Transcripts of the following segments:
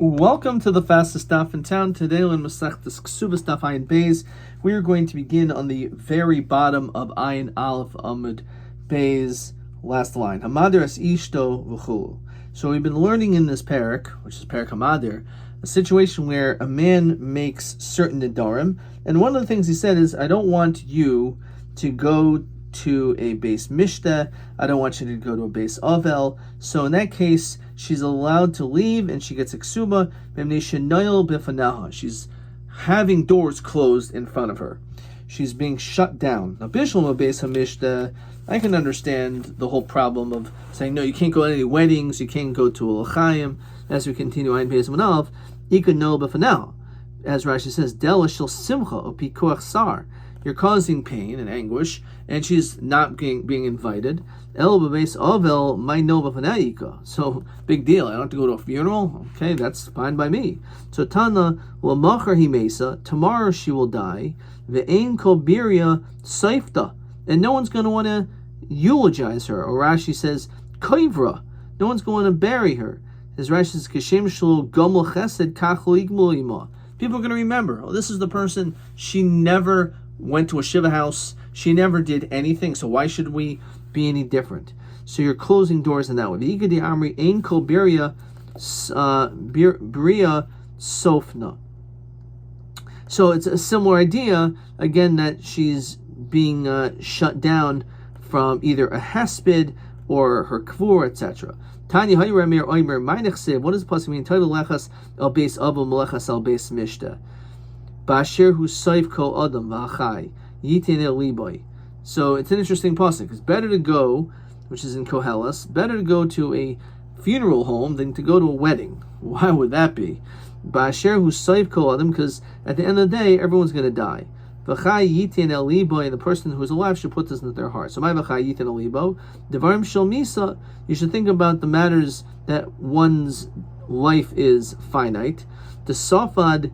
Welcome to the fastest daf in town. Today on Masechtas Ksubas Daf Ayin Beis, we are going to begin on the very bottom of Ayin Aleph Amud Beis, last line. Hamadir es ishto v'chulu. So we've been learning in this parak, which is parak Hamadir, a situation where a man makes certain nedarim, and one of the things he said is, I don't want you to go to a base mishta, I don't want you to go to a base avel. So in that case, she's allowed to leave and she gets iksuba. She's having doors closed in front of her. She's being shut down. Now, Bishlam base hamishta, I can understand the whole problem of saying, no, you can't go to any weddings, you can't go to a l'chaim. As we continue, Ayin Beis Manav, Ika no b'fanah. As Rashi says, Dela shel simcha o pikuach sar. You're causing pain and anguish, and she's not being invited. El b'beis avel may no b'fanayika. So big deal. I don't have to go to a funeral. Okay, that's fine by me. So Tana l'machar himesa. Tomorrow she will die. Ve'ein kol birya seifta, and no one's going to want to eulogize her. Or Rashi says koivra. No one's going to bury her. As Rashi says kashem shelo gomel chesed kach lo yigmul ima. People are going to remember. Oh, this is the person. She never went to a shiva house. She never did anything. So why should we be any different? So you're closing doors in that way. V'igadi amri ein kol birya sofna. So it's a similar idea again, that she's being shut down from either a hesped or her kvur, etc. Tanya hayramir oimer meinich. What does the pasuk mean? Title lechas al beis avu melechas al beis mishta. Bashir hu saif kol adam v'achai yitin el liboy. So it's an interesting pasuk. It's better to go, which is in Koheles, better to go to a funeral home than to go to a wedding. Why would that be? Bashir hu saif kol adam, because at the end of the day, everyone's going to die. V'chai yitin el liboy, and the person who is alive should put this into their heart. So my v'chai yitin el libo, devarim shel misa. You should think about the matters that one's life is finite. The safad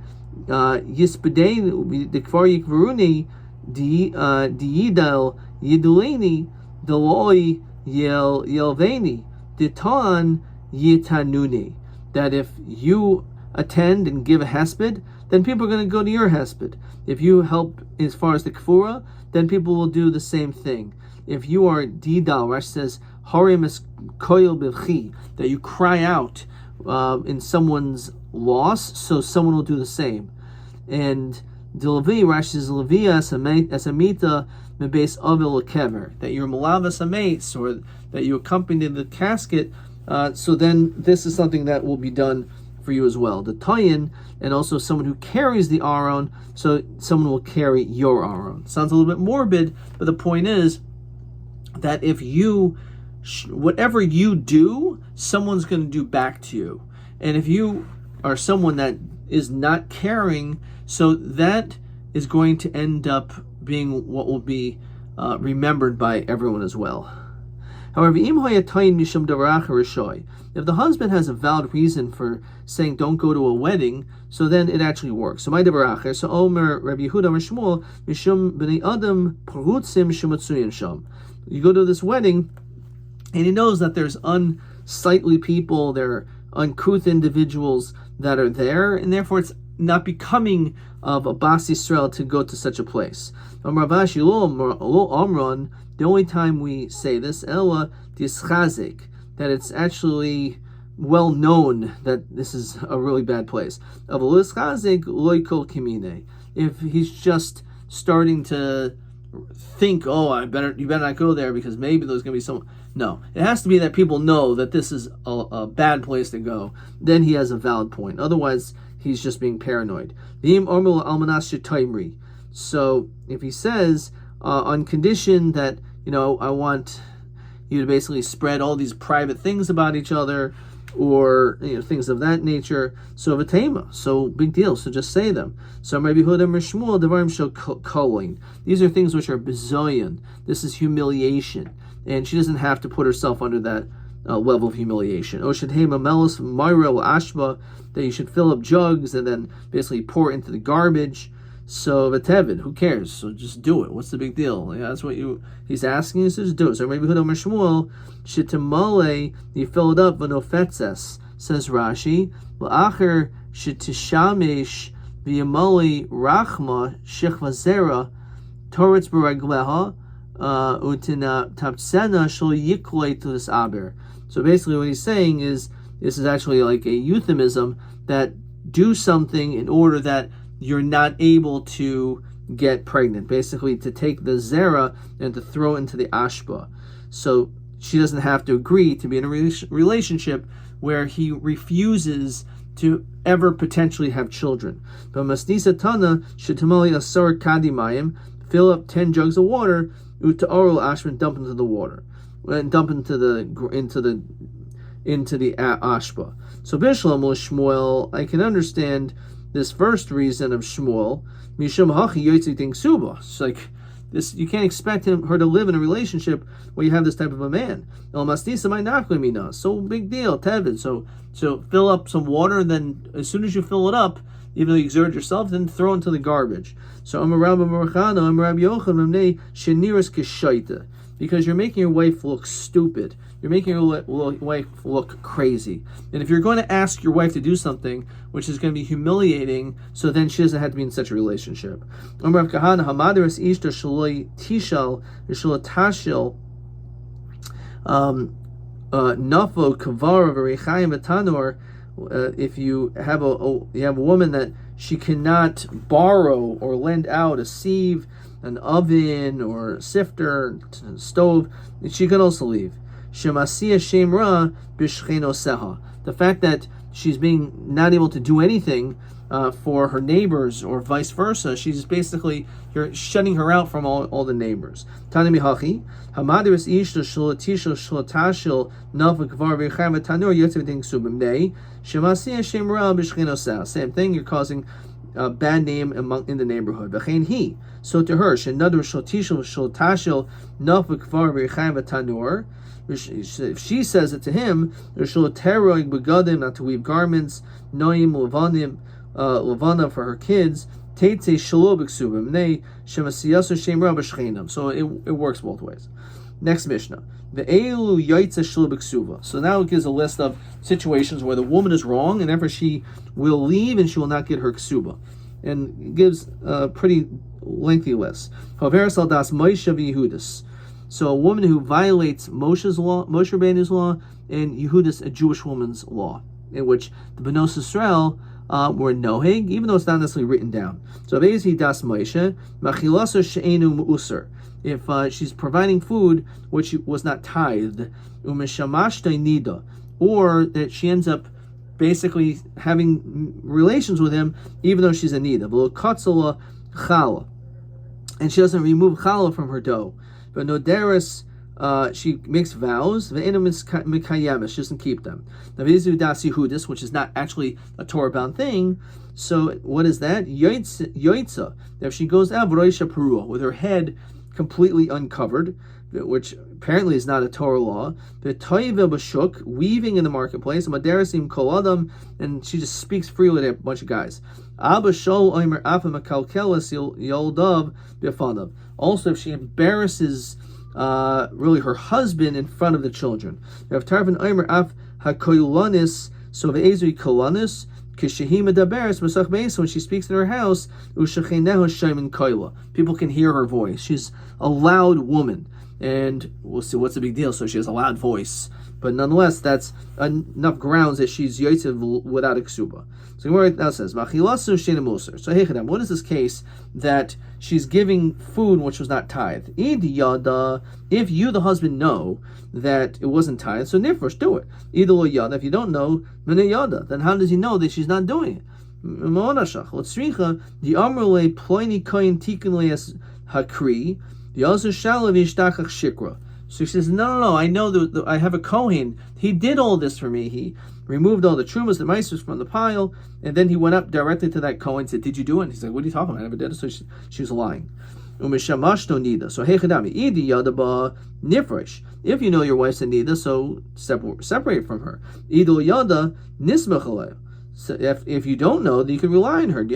Yispedei the Kfar Yikvaruni di Yidal Yiduleni Deloy Yelveni Ditan Yitanuni. That if you attend and give a hesped, then people are going to go to your hesped. If you help as far as the kfura, then people will do the same thing. If you are didal, Rashi says harim es koil b'chi, that you cry out in someone's loss, so someone will do the same. And the Levi, Rashi says Levi as amita mebeis avil kever, that you're malavas amates, or that you accompany the casket. So then this is something that will be done for you as well. The tayin, and also someone who carries the aron, so someone will carry your aron. Sounds a little bit morbid, but the point is that if you, whatever you do, someone's going to do back to you. And if you are someone that is not caring, so that is going to end up being what will be remembered by everyone as well. However, if the husband has a valid reason for saying don't go to a wedding, so then it actually works. So my devaracher, so Omer Rabbi Yehuda Mishmuel Mishum b'nei Adam Perutzim Shematzuyin Sham. You go to this wedding, and he knows that there's unsightly people, there are uncouth individuals that are there, and therefore it's not becoming of a Bas Yisrael to go to such a place. The only time we say this, Ella dischazik, that it's actually well known that this is a really bad place. If he's just starting to think, you better not go there because maybe there's going to be someone. No, it has to be that people know that this is a bad place to go. Then he has a valid point. Otherwise, he's just being paranoid. So if he says, on condition that, I want you to basically spread all these private things about each other, or things of that nature, so v'tema, so big deal, so just say them. So maybe Huda Mishmuel Devarim Shel Kolin. These are things which are bizoyan. This is humiliation, and she doesn't have to put herself under that level of humiliation. Oshadhema Melis Myrel Ashba, that you should fill up jugs and then basically pour into the garbage. So v'tevin, who cares? So just do it. What's the big deal? That's what he's asking you to just do it. So maybe Huda Mishmuel Shitamale, you fill it up v'nofetzes, says Rashi, L'acher shetishamesh v'yamoli rachma shechva zera toretz b'ragleha utina tapsena shel yikloi to this aber. So basically what he's saying is, this is actually like a euphemism, that do something in order that you're not able to get pregnant. Basically, to take the zera and to throw it into the ashba. So she doesn't have to agree to be in a relationship where he refuses to ever potentially have children. But masnisa tana shetamali asar kadimayim, fill up 10 jugs of water, utaoral ashman, dump into the water, and dump into the ashba. So Bishlam Shmuel, I can understand this first reason of Shmuel. Mishum hachi yotzi ting suba. It's like this, you can't expect her to live in a relationship where you have this type of a man. El masnisa might not mina. So big deal, tevid. So fill up some water, and then as soon as you fill it up, even though you exert yourself, then throw it into the garbage. So Amar Rabbi Merchana, Amar Rabbi Yochanan, sheniras kishaita, because you're making your wife look stupid. You're making your wife look crazy. And if you're going to ask your wife to do something which is going to be humiliating, so then she doesn't have to be in such a relationship. Amar Rav Kahana, hamadaras ishta shaloi tishal shaloi tashil nafo kavara v'reichayim v'tanor. If you have a woman that she cannot borrow or lend out a sieve, an oven, or a sifter, stove, she can also leave. Shemasiya shemra b'shcheno seha. The fact that she's being not able to do anything for her neighbors, or vice versa, you're shutting her out from all the neighbors. Tani mihachi hamadiris ishto shlotisho shlotashil nafik kvar v'chayim tanur yotzev ding subimnei shemasiya shemra b'shcheno seha. Same thing. You're causing a bad name in the neighborhood. So to her, shenadur shlotisho shlotashil nafik kvar v'chayim tanur. If she says it to him, not to weave garments, noim levana for her kids, so it works both ways. Next Mishnah. So now it gives a list of situations where the woman is wrong, and therefore she will leave and she will not get her ksuba. And it gives a pretty lengthy list. So a woman who violates Moshe Rabbeinu's law, and Yehudis, a Jewish woman's law, in which the Benos Israel were noheg, even though it's not necessarily written down. So basically, das Moshe machilaso she'enu mu'usar. If she's providing food which was not tithed, umeshamashta nida, or that she ends up basically having relations with him, even though she's a nida, v'lo katzala chala, and she doesn't remove chala from her dough. But noderis, she makes vows. She doesn't keep them. Yehudis, which is not actually a Torah-bound thing. So what is that? Yoitza. If she goes out with her head completely uncovered, which apparently is not a Torah law. B'shuk, weaving in the marketplace. Maderasim kol adam, and she just speaks freely to a bunch of guys. Abba shol oimer afa makalkelas yoldav b'fanav. Also, if she embarrasses really her husband in front of the children. Rav Tarfon oimer af hakoyulanis, so ve'ezri kolanis. When she speaks in her house, people can hear her voice. She's a loud woman, and we'll see what's the big deal. So she has a loud voice, but nonetheless, that's enough grounds that she's yoitzev without a ksuba. So Gemara now says, so what is this case that she's giving food which was not tithed? If you, the husband, know that it wasn't tithed, so nifresh, do it. If you don't know, then how does he know that she's not doing it? So she says, no, I know that I have a Kohen. He did all this for me. He removed all the trumas, the maestros from the pile, and then he went up directly to that Kohen and said, did you do it? And he's like, what are you talking about? I never did it. So she was lying. So nifresh. If you know your wife's a nida, so separate from her. So if you don't know, then you can rely on her. She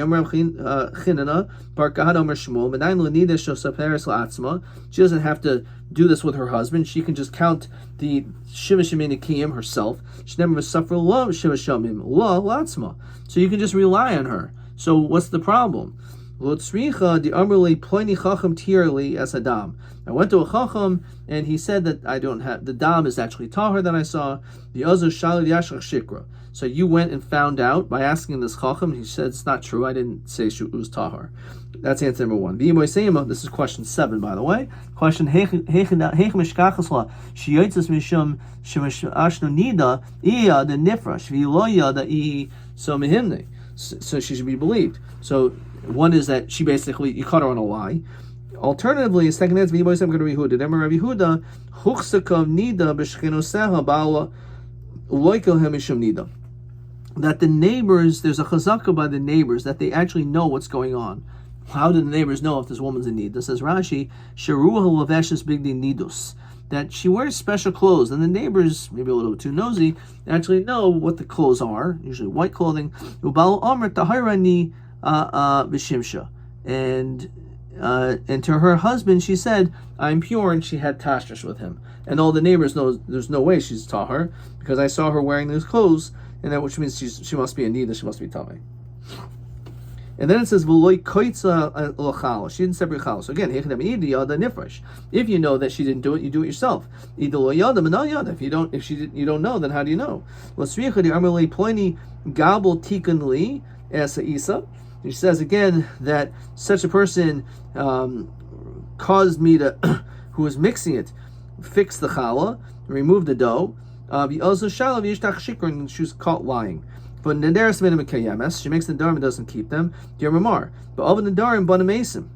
doesn't have to do this with her husband. She can just count the Shiva Shemini Kiyim herself. She never suffer love Shiva Shemim la latzma. So you can just rely on her. So what's the problem? I went to a chacham and he said that I don't have the dam is actually tahar that I saw. The other shalid yashach shikra. So you went and found out by asking this chacham. He said it's not true. I didn't say it was tahar. That's answer number one. This is question 7, by the way. Question so she should be believed. So one is that she basically, you caught her on a lie. Alternatively, second answer, I'm going to Rabbi Yehuda. Rabbi Yehuda, that the neighbors, there's a chazaka by the neighbors that they actually know what's going on. How do the neighbors know if this woman's in need? This says Rashi, Sharuha laveshes bigdi nidus, that she wears special clothes, and the neighbors, maybe a little too nosy, actually know what the clothes are, usually white clothing. Ubal Omer tahirani v'shimsha, and to her husband she said, I'm pure, and she had tashrish with him. And all the neighbors know there's no way she's tahar, because I saw her wearing those clothes, and that which means she must be a nida, she must be tamei. And then it says v'loy koitza l'chal. She didn't separate chal. So again, if you know that she didn't do it, you do it yourself. If you don't, you don't know, then how do you know? She says again that such a person caused me to, who was mixing it, fix the challah, remove the dough. And she was caught lying. But Nadaris made him a kayames. She makes the darim and doesn't keep them. But of the darim banamesim.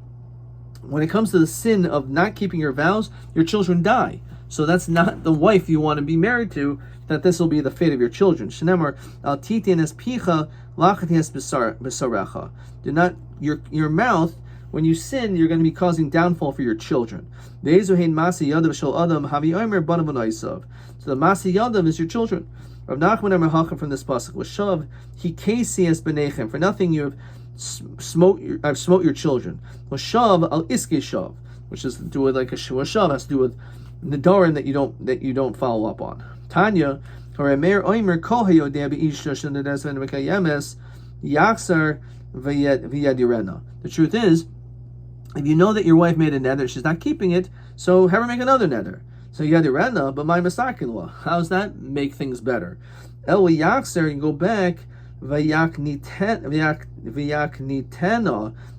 When it comes to the sin of not keeping your vows, your children die. So that's not the wife you want to be married to. That this will be the fate of your children. Shenemar al titin es picha lachati es besarecha. Do not your mouth. When you sin, you're going to be causing downfall for your children. So the masi yadav is your children. Rav Nachman Amar from this pasuk was shav he kasi es benechem. For nothing you have smote your children. Was shav al iske shav, which is to do with like a shav, has to do with nedarim that you don't follow up on. Tanya or Meir Oimer kol hayodeh beisha shenades v'nekayemes yaksar v'yadirena. The truth is, if you know that your wife made a nether, she's not keeping it, so have her make another nether. So yadirena, but my masakin. How does that make things better? El yakser, you go back vayak nitena,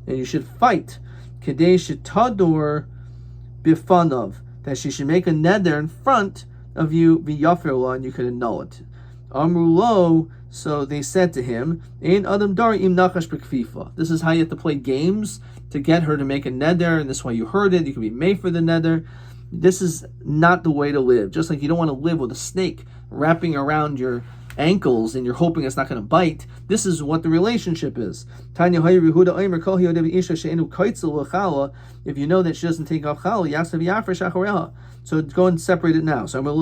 and you should fight. Kadesh tadur bifanav, that she should make a nether in front of you v'yafirla, and you could annul it. Amrulo, so they said to him, Ein adam dar im nachash b'kfifa. This is how you have to play games to get her to make a nether, and this is why you heard it. You can be made for the nether. This is not the way to live. Just like you don't want to live with a snake wrapping around your ankles and you're hoping it's not going to bite. This is what the relationship is. If you know that she doesn't take off challah, so go and separate it now. So again,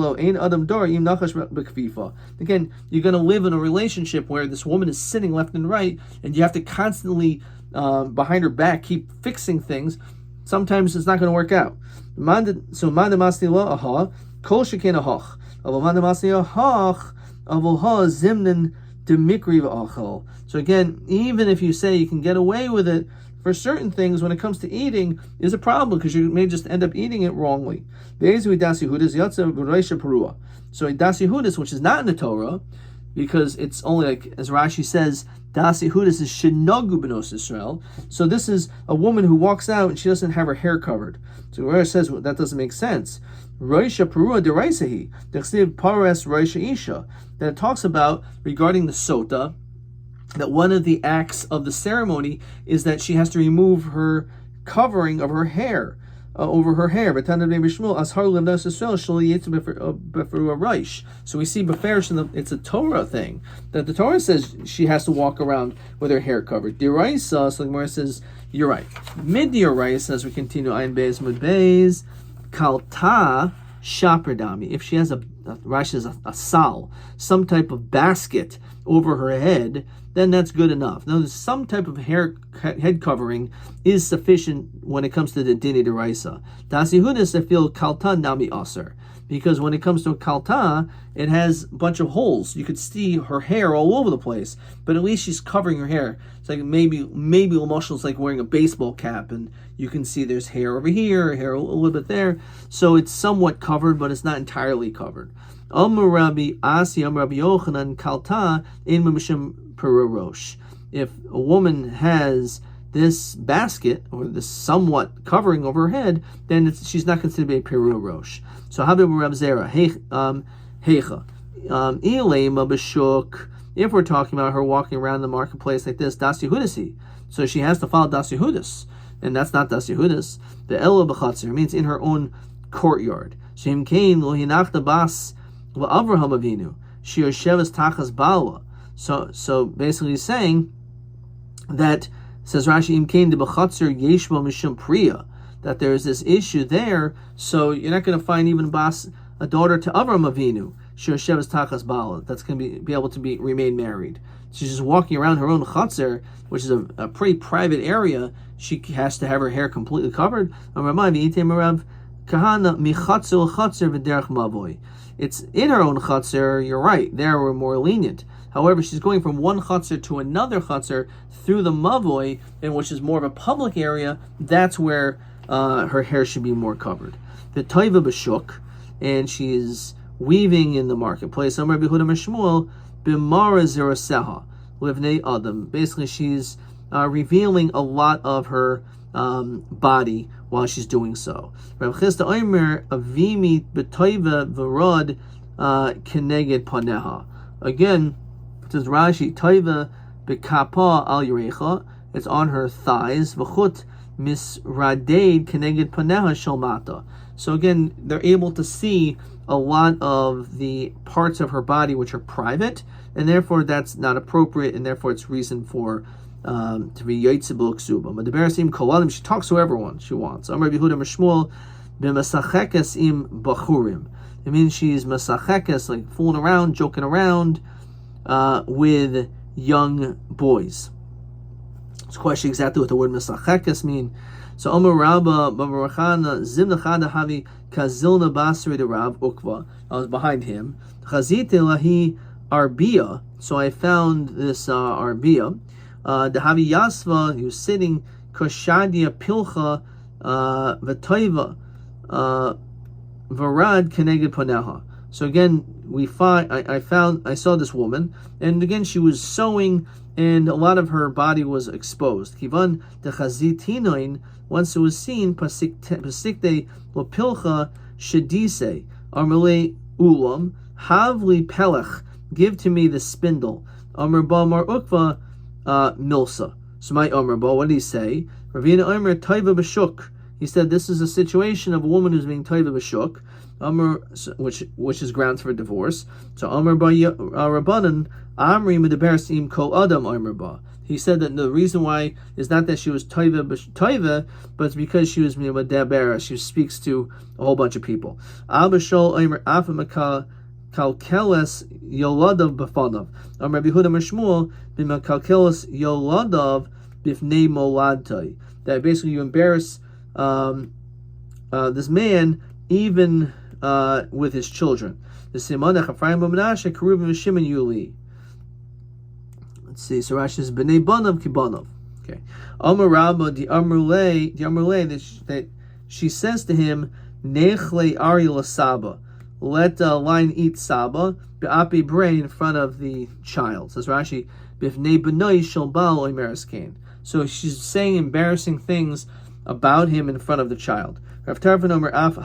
you're going to live in a relationship where this woman is sitting left and right, and you have to constantly behind her back keep fixing things. Sometimes it's not going to work out. So kol sheken ahach. So again, even if you say you can get away with it for certain things, when it comes to eating, is a problem because you may just end up eating it wrongly. So das Yehudis, which is not in the Torah, because it's only like, as Rashi says, das Yehudis is shenagu benos Israel. So this is a woman who walks out and she doesn't have her hair covered. So where it says that doesn't make sense. Roisha perua deraisahi, dechsiv paras roisha isha, that it talks about regarding the sota, that one of the acts of the ceremony is that she has to remove her covering of her hair, over her hair. So we see beferish, it's a Torah thing, that the Torah says she has to walk around with her hair covered. Diraisa, so the Gemara says, you're right. Mid diraisa, as we continue, Ayin Beis Mud Beis, Kalta shaperdami. If she has Rashi says a sal, some type of basket over her head, then that's good enough. Now, some type of head covering is sufficient when it comes to the dini deraisa. Dasi hudas I feel kalta nami aser. Because when it comes to a kalta, it has a bunch of holes. You could see her hair all over the place, but at least she's covering her hair. It's like maybe Lamoshel is like wearing a baseball cap, and you can see there's hair over here, hair a little bit there. So it's somewhat covered, but it's not entirely covered. Rabbi Asi Rabbi Yochanan kalta in mimshim perurosh. If a woman has this basket or this somewhat covering over her head, then she's not considered to be a perurosh. So Habib Rab Zera Heicha Ilema B'Shuk. If we're talking about her walking around the marketplace like this, Das Yehudasi, so she has to follow Das Yehudis, and that's not Das Yehudis. The Ella B'Chatzir means in her own courtyard. Shem Kain Lo Hinachta Bas L'Avraham Avinu She Yoshevas Tachas Bala. So basically saying that, says Rashi, Im Kain De B'Chatzir Yeshma Mishum Priya, that there's this issue there, so you're not going to find even a daughter to Avram Avinu, Shevas Tachas Bala, that's going to be able to remain married. She's just walking around her own chutzner, which is a pretty private area. She has to have her hair completely covered. It's in her own chutzner, you're right, there we're more lenient. However, she's going from one chutzner to another chutzner through the mavoi, in which is more of a public area. That's where her hair should be more covered. The toiva b'shuk, and she is weaving in the marketplace. Amar Yehuda Mishmuel b'mara zeraseha livnei adam. Basically, she's revealing a lot of her body while she's doing so. Rav Chisda Omer avimi b'toiva v'rod keneged paneha. Again, it says Rashi toiva b'kapa al yerecha. It's on her thighs. V'chut misraded keneged paneha shalmata. So again, they're able to see a lot of the parts of her body which are private, and therefore that's not appropriate, and therefore it's reason for to be yotzibul ksuba. But the berasim kolalim, she talks to everyone she wants. Amar Yehuda Mishmuel b'masachekes im bachurim. It means she's masachekes, like fooling around, joking around with young boys. It's a question exactly what the word masachekes mean. So Omer Rabba Babarachana Zimnachada Havi Kazilna Basri de Rav Ukva. I was behind him. Chazite Lahi Arbia. So I found this Arbia. The Havi Yasva, he was sitting Koshadia Pilcha Vatoiva Varad Keneged Paneha. So again, I saw this woman, and again she was sewing, and a lot of her body was exposed. Kivan de Chazitinoin. Once it was seen, pasikte lopilcha shedise armele ulam havli pelech, give to me the spindle. Amar ba mar ukva milsa. So my Amar ba, what did he say? Ravina Amar taiva b'shuk. He said this is a situation of a woman who's being taiva b'shuk, Amar, which is grounds for divorce. So Amar ba Rabbanan Amri medeberes im kol adam Amar ba. He said that the reason why is not that she was toiva, but it's because she was medabera. She speaks to a whole bunch of people. Abba shol Omer afamaka kalkeles yoladav b'fanav. Amar Yehuda Mishmuel b'makalkeles yoladav b'fnei moladtai. That basically you embarrass this man even with his children. The simanach Ephraim b'Menashe Keruvim v'Shimon Yuli. See, so Rashi says b'nei banav kibanav. Okay, Amar Rabba the Amrulay that she says to him, Nechle Ari la Saba, let the lion eat Saba be'api brain in front of the child. Says Rashi, b'fnei b'noi shel bal oimeres kain. So she's saying embarrassing things about him in front of the child. Rav Tarfon Omer af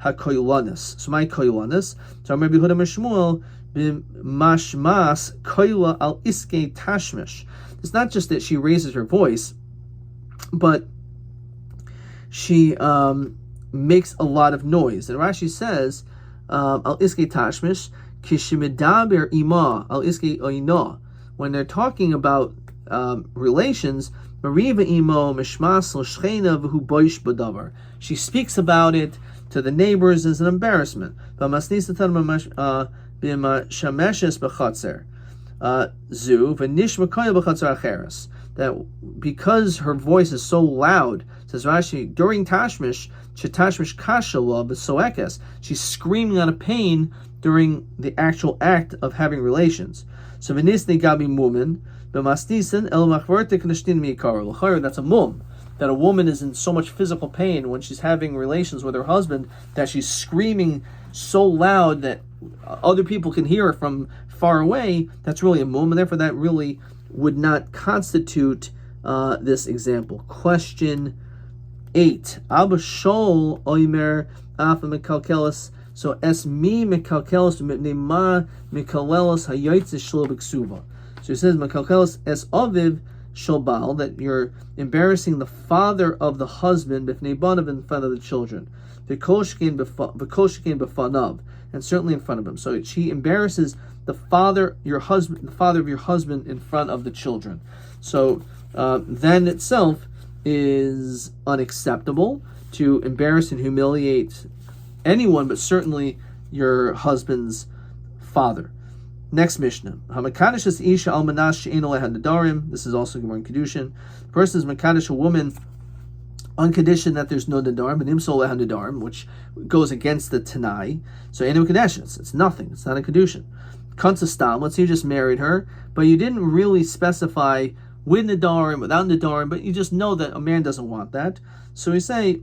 hakoylanis. So my koylanis. So Amar Yehuda Mishmuel b'mashmas koyla al iske tashmish. It's not just that she raises her voice, but she makes a lot of noise. And Rashi says al iske tashmish kishimidaber ima al iske oina. When they're talking about relations, Mariva imo mishmas l'shchena v'hu boish b'davar. She speaks about it, to the neighbors is an embarrassment. That because her voice is so loud, says Rashi, during Tashmish, she's screaming out of pain during the actual act of having relations. So that's a mum. That a woman is in so much physical pain when she's having relations with her husband that she's screaming so loud that other people can hear her from far away. That's really a mum, and therefore that really would not constitute this example. Question 8. Abba Shol Oimer Afa Mekalkelis. So es mi mekalkelis ma mekalkelis hayotze shlo b'ksuva. So it says mekalkelis es aviv shobal, that you're embarrassing the father of the husband b'fnei banav, in front of the children. V'koshkin b'fanav, and certainly in front of him. So she embarrasses the father of your husband in front of the children. So then itself is unacceptable to embarrass and humiliate anyone, but certainly your husband's father. Next Mishnah. This is also Gemara in Kedushin. The person is Makadosh a woman on condition that there's no Nadarim, and Imso leha Nadarim, which goes against the Tanai. So Enu Kadeshes, it's nothing, it's not a Kedushin. Kanta Stam, let's say you just married her, but you didn't really specify with Nadarim, without Nadarim, but you just know that a man doesn't want that. So we say,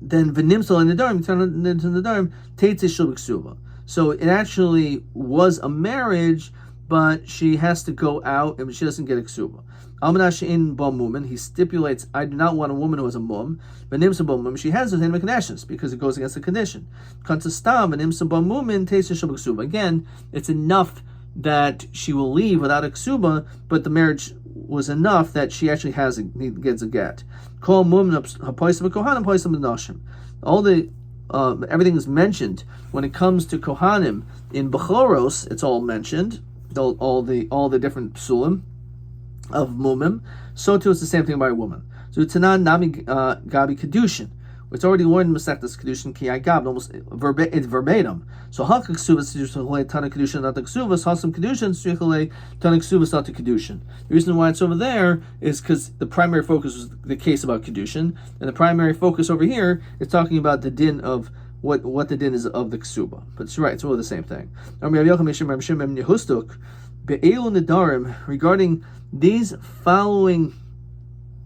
then v'nimsal and nedarim turn into nedarim teitze shel b'ksuva. So it actually was a marriage, but she has to go out and she doesn't get a ksuba. Almanah she'in ba mumin, he stipulates, I do not want a woman who has a mum. V'nimsal ba mumin, she has within mekadeshes because it goes against the condition. Kantastam v'nimsal ba mumin teitze shel b'ksuva. Again, it's enough that she will leave without a ksuba, but the marriage was enough that she actually gets a get. All the everything is mentioned when it comes to kohanim in Bechoros. It's all mentioned, all the different psulim of mumim. So too, it's the same thing by a woman. So Tanan Nami Gabi Kedushin. It's already learned in Masechtas Kedushin Ki Agab, almost it's verbatim. So Hakak Ksuvas Tzichalei Tana Kedushin not the Ksuvas, Hasam Kedushin Tzichalei Tana Ksuvas not the Kedushin. The reason why it's over there is because the primary focus was the case about Kedushin, and the primary focus over here is talking about the din of what the din is of the Ksuba. But it's right, it's really the same thing. Regarding these following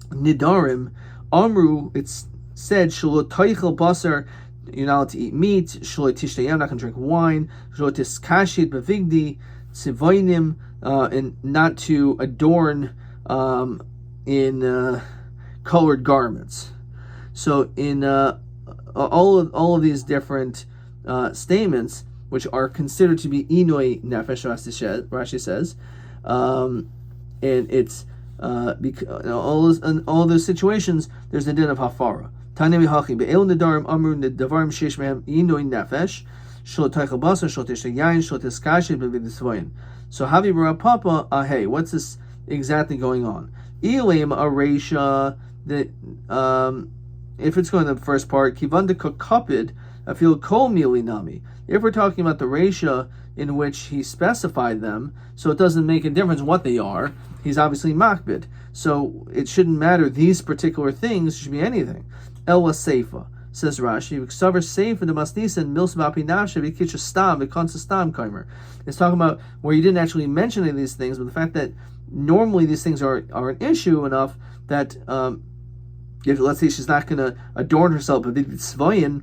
Nidarim, Amru, it's said, Shalo Taichel Basar, you're not allowed to eat meat, Shalo Tishtayam, not going to drink wine, Shalo Tiskashit Bavigdi, Tzivainim, and not to adorn in colored garments. So in all of these different statements, which are considered to be Inoi Nefesh, Rashi says, and it's in all those situations, there's the din of Hafara. Tanemi Hachi be'el nedarim amru nedarim sheish mehem inoi nefesh shlo teichel basar shlo tishtei yain shlo tiskashet b'vidisvayin. So Havi Bara Papa hey, what's this exactly going on? Ilim aresha, that if it's going to the first part, kivanda kakapid afil kol mili nami. If we're talking about the resha in which he specified them, so it doesn't make a difference what they are. He's obviously makbid, so it shouldn't matter. These particular things should be anything. Ella seifa, says Rashi. Ksaver seifa the masnisan mils v'apinavshe v'kitcha stam v'konsa stam kaimer. It's talking about where you didn't actually mention any of these things, but the fact that normally these things are an issue enough that if let's say she's not going to adorn herself with tzvayin,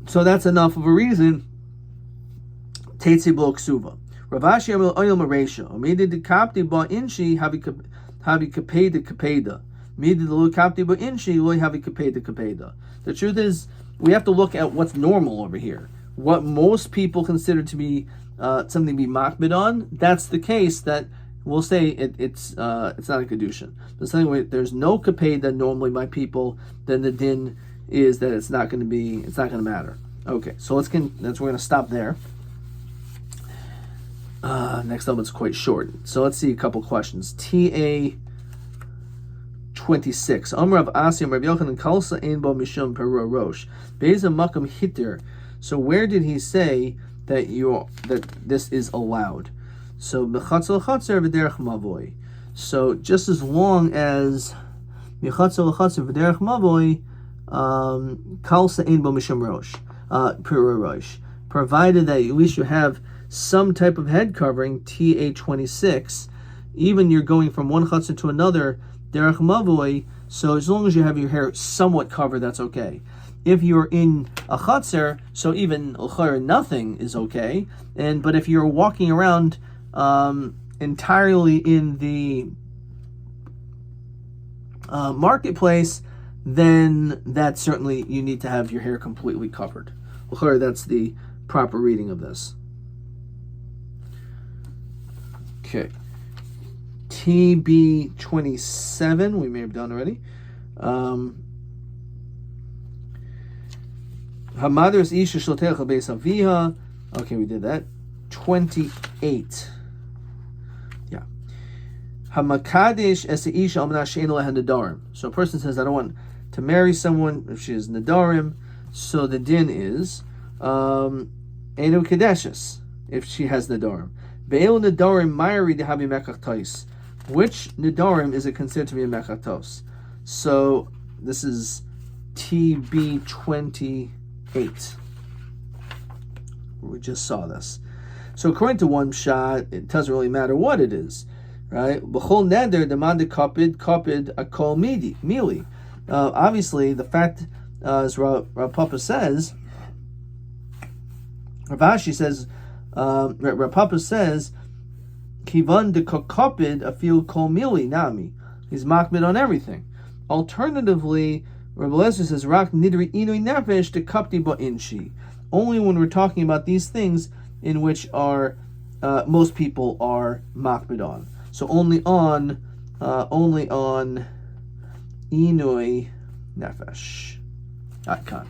so that's enough of a reason. Teitzi blo ksuva. Ravashi amil oyel maresha. Omedi de kapti ba inshi havi kapeda kapeda. Medi de lo kapti ba inshi lo havi kapeda kapeda. The truth is, we have to look at what's normal over here. What most people consider to be something to be makbid on. That's the case that we'll say it's not a kedushin. But anyway, there's no kapeda normally by people. Then the din is that it's not going to matter. Okay, so we're going to stop there. Next up, it's quite short. So let's see a couple questions. TA 26. Amrav Asim Rav Yochanan Kalsa Ein Bo Mishum Peru Rosh. Beza Makam Hitter. So where did he say that this is allowed? So B'chatzel Chatzer V'derech Mavoy. So just as long as B'chatzel Chatzer V'derech Mavoy, Kalsa Ein Bo Mishum Rosh, Peru Rosh, provided that at least you have some type of head covering, TA26. Even you're going from one chutzner to another, derech mavoy, so as long as you have your hair somewhat covered, that's okay. If you're in a chutzner, so even nothing is okay. But if you're walking around entirely in the marketplace, then that certainly you need to have your hair completely covered. That's the proper reading of this. Okay. TB 27, we may have done already. Hamadras isha shlotecha beis aviha. Okay, we did that. 28. Yeah. Hamakadesh es isha almana she'en leha nadarim. So a person says, I don't want to marry someone if she is nadarim. So the din is enu kadeshes if she has nadarim. Be'el nadarim mayri dehabi mekachtos. Which nidarim is it considered to be a mechaktos? So this is TB 28. We just saw this. So according to one shot, it doesn't really matter what it is, right? B'chol neder demanda kapid akol mili. Obviously, the fact, as Rav Papa says, Rav Ashi says, Rav Papa says, Kivan de kokopid afil kol mili nami. He's makbid on everything. Alternatively, Rabbi Lezer says rak nidri inui nefesh de kapti ba inshi. Only when we're talking about these things in which are most people are makbid on. So only on inui nefesh. Atkan.